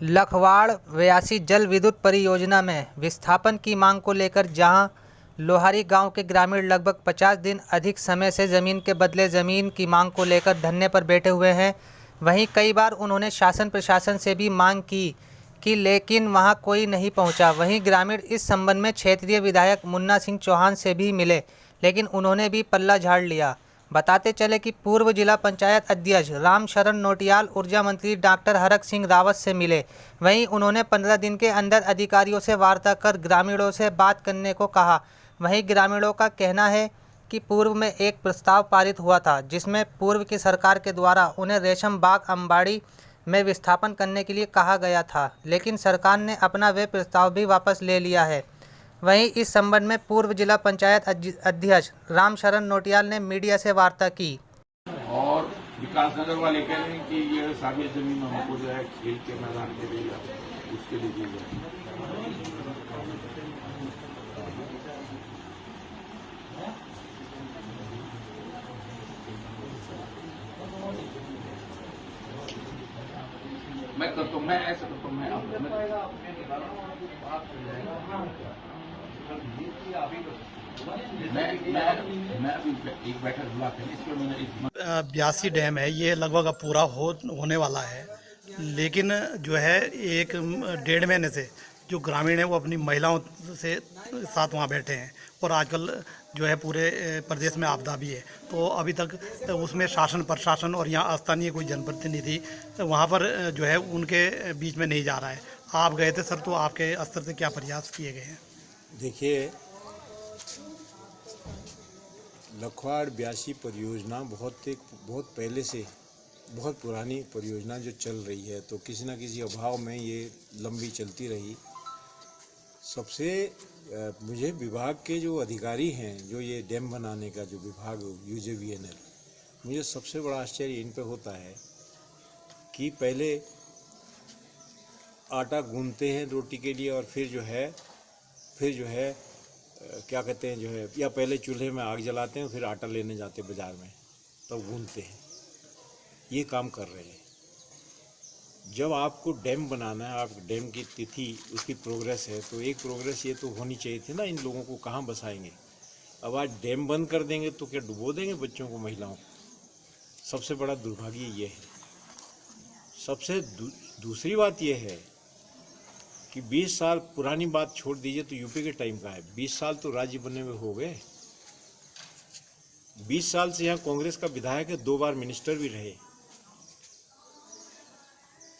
लखवाड़ व्यासी जल विद्युत परियोजना में विस्थापन की मांग को लेकर जहां लोहारी गांव के ग्रामीण लगभग 50 दिन अधिक समय से ज़मीन के बदले ज़मीन की मांग को लेकर धरने पर बैठे हुए हैं, वहीं कई बार उन्होंने शासन प्रशासन से भी मांग की लेकिन वहां कोई नहीं पहुंचा। वहीं ग्रामीण इस संबंध में क्षेत्रीय विधायक मुन्ना सिंह चौहान से भी मिले, लेकिन उन्होंने भी पल्ला झाड़ लिया। बताते चले कि पूर्व जिला पंचायत अध्यक्ष रामशरण नोटियाल ऊर्जा मंत्री डॉक्टर हरक सिंह रावत से मिले। वहीं उन्होंने 15 दिन के अंदर अधिकारियों से वार्ता कर ग्रामीणों से बात करने को कहा। वहीं ग्रामीणों का कहना है कि पूर्व में एक प्रस्ताव पारित हुआ था जिसमें पूर्व की सरकार के द्वारा उन्हें रेशम बाग अम्बाड़ी में विस्थापन करने के लिए कहा गया था, लेकिन सरकार ने अपना वह प्रस्ताव भी वापस ले लिया है। वहीं इस संबंध में पूर्व जिला पंचायत अध्यक्ष रामशरण नोटियाल ने मीडिया से वार्ता की। और विकास नगर वाले कह रहे हैं कि ये सारी जमीन हमको जो है खेल के मैदान के लिए उसके लिए दी जाए। मैं करता हूँ, मैं ऐसा करता हूँ, मैं अभी एक बैठक बुलाते हैं, इसमें मैंने ब्यासी डैम है, ये लगभग अब पूरा होने वाला है, लेकिन जो है 1-1.5 महीने से जो ग्रामीण है वो अपनी महिलाओं से साथ वहाँ बैठे हैं और आजकल जो है पूरे प्रदेश में आपदा भी है, तो अभी तक उसमें शासन प्रशासन और यहाँ स्थानीय कोई जनप्रतिनिधि वहाँ पर जो है उनके बीच में नहीं जा रहा है। आप गए थे सर, तो आपके स्तर से क्या प्रयास किए गए हैं? देखिए, लखवाड़ ब्यासी परियोजना बहुत पहले से बहुत पुरानी परियोजना जो चल रही है, तो किसी न किसी अभाव में ये लंबी चलती रही। सबसे मुझे विभाग के जो अधिकारी हैं, जो ये डैम बनाने का जो विभाग UJVNL, मुझे सबसे बड़ा आश्चर्य इन पे होता है कि पहले आटा गूंथते हैं रोटी के लिए और फिर जो है क्या कहते हैं, जो है या पहले चूल्हे में आग जलाते हैं फिर आटा लेने जाते हैं बाज़ार में, तब तो गूंथते हैं। ये काम कर रहे हैं। जब आपको डैम बनाना है, आप डैम की तिथि उसकी प्रोग्रेस है, तो एक प्रोग्रेस ये तो होनी चाहिए थी ना, इन लोगों को कहाँ बसाएंगे। अब आज डैम बंद कर देंगे तो क्या डुबो देंगे बच्चों को, महिलाओं को। सबसे बड़ा दुर्भाग्य ये है। सबसे दूसरी बात ये है कि 20 साल पुरानी बात छोड़ दीजिए, तो यूपी के टाइम का है, 20 साल तो राज्य बने हुए हो गए। 20 साल से यहाँ कांग्रेस का विधायक है, 2 बार मिनिस्टर भी रहे।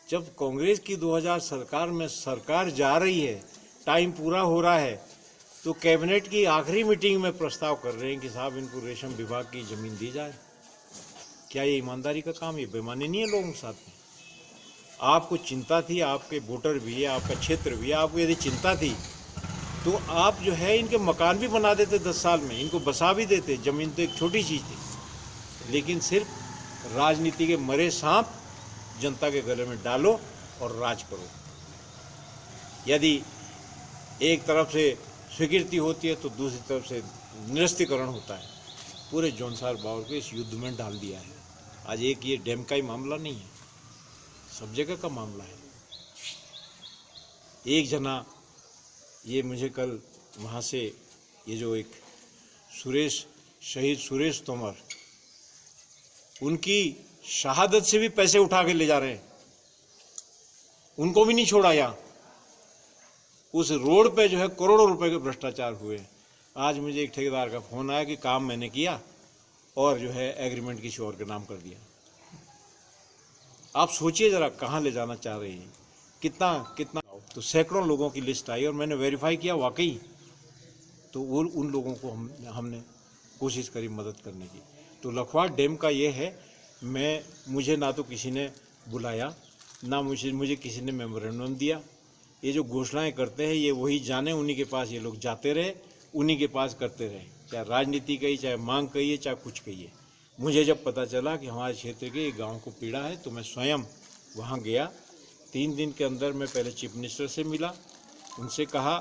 जब कांग्रेस की 2000 सरकार में सरकार जा रही है, टाइम पूरा हो रहा है, तो कैबिनेट की आखिरी मीटिंग में प्रस्ताव कर रहे हैं कि साहब इनको रेशम विभाग की जमीन दी जाए। क्या ये ईमानदारी का काम? ये बेईमानी नहीं है लोगों के साथ में? आपको चिंता थी, आपके वोटर भी है, आपका क्षेत्र भी है, आपको यदि चिंता थी तो आप जो है इनके मकान भी बना देते 10 साल में, इनको बसा भी देते। ज़मीन तो एक छोटी चीज़ थी, लेकिन सिर्फ राजनीति के मरे सांप जनता के गले में डालो और राज करो। यदि एक तरफ से स्वीकृति होती है तो दूसरी तरफ से निरस्तीकरण होता है। पूरे जौनसार बावल को इस युद्ध में डाल दिया है। आज एक ये डैम का ही मामला नहीं है, सब जगह का मामला है। एक जना, ये मुझे कल वहाँ से ये जो एक शहीद सुरेश तोमर, उनकी शहादत से भी पैसे उठा के ले जा रहे हैं, उनको भी नहीं छोड़ा। यहाँ उस रोड पे जो है करोड़ों रुपए के भ्रष्टाचार हुए। आज मुझे एक ठेकेदार का फोन आया कि काम मैंने किया और जो है एग्रीमेंट किसी और के नाम कर दिया। आप सोचिए जरा कहाँ ले जाना चाह रहे हैं, कितना। तो सैकड़ों लोगों की लिस्ट आई और मैंने वेरीफाई किया, वाकई तो उन लोगों को हमने कोशिश करी मदद करने की। तो लखवाड़ डैम का ये है, मुझे ना तो किसी ने बुलाया, ना मुझे किसी ने मेमोरेंडम दिया। ये जो घोषणाएं करते हैं ये वही जाने, उन्हीं के पास ये लोग जाते रहे, उन्हीं के पास करते रहे, चाहे राजनीति कहिए, चाहे मांग कहिए, चाहे कुछ कहिए। मुझे जब पता चला कि हमारे क्षेत्र के गांव को पीड़ा है तो मैं स्वयं वहां गया। 3 दिन के अंदर मैं पहले चीफ मिनिस्टर से मिला, उनसे कहा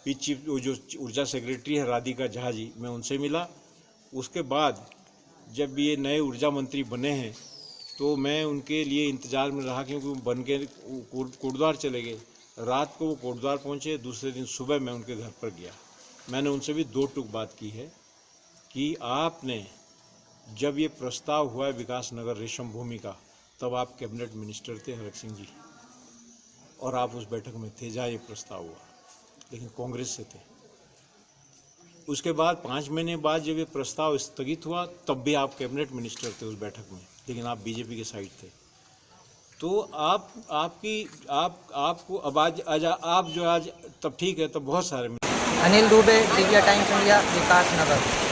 कि वो जो ऊर्जा सेक्रेटरी है राधिका झा जी, मैं उनसे मिला। उसके बाद जब ये नए ऊर्जा मंत्री बने हैं तो मैं उनके लिए इंतज़ार में रहा, क्योंकि वो बन के कोटद्वार चले गए। रात को वो कोटद्वार पहुँचे, दूसरे दिन सुबह मैं उनके घर पर गया। मैंने उनसे भी 2 टूक बात की है कि आपने जब ये प्रस्ताव हुआ है विकास नगर रेशम भूमि का, तब आप कैबिनेट मिनिस्टर थे हरक सिंह जी, और आप उस बैठक में थे जहाँ ये प्रस्ताव हुआ, लेकिन कांग्रेस से थे। उसके बाद 5 महीने बाद जब ये प्रस्ताव स्थगित हुआ, तब भी आप कैबिनेट मिनिस्टर थे उस बैठक में, लेकिन आप बीजेपी के साइड थे। तो आपको अब आज आप जो आज तब ठीक है, तब बहुत सारे। अनिल दुबे, दिव्या टाइम्स इंडिया, विकास नगर।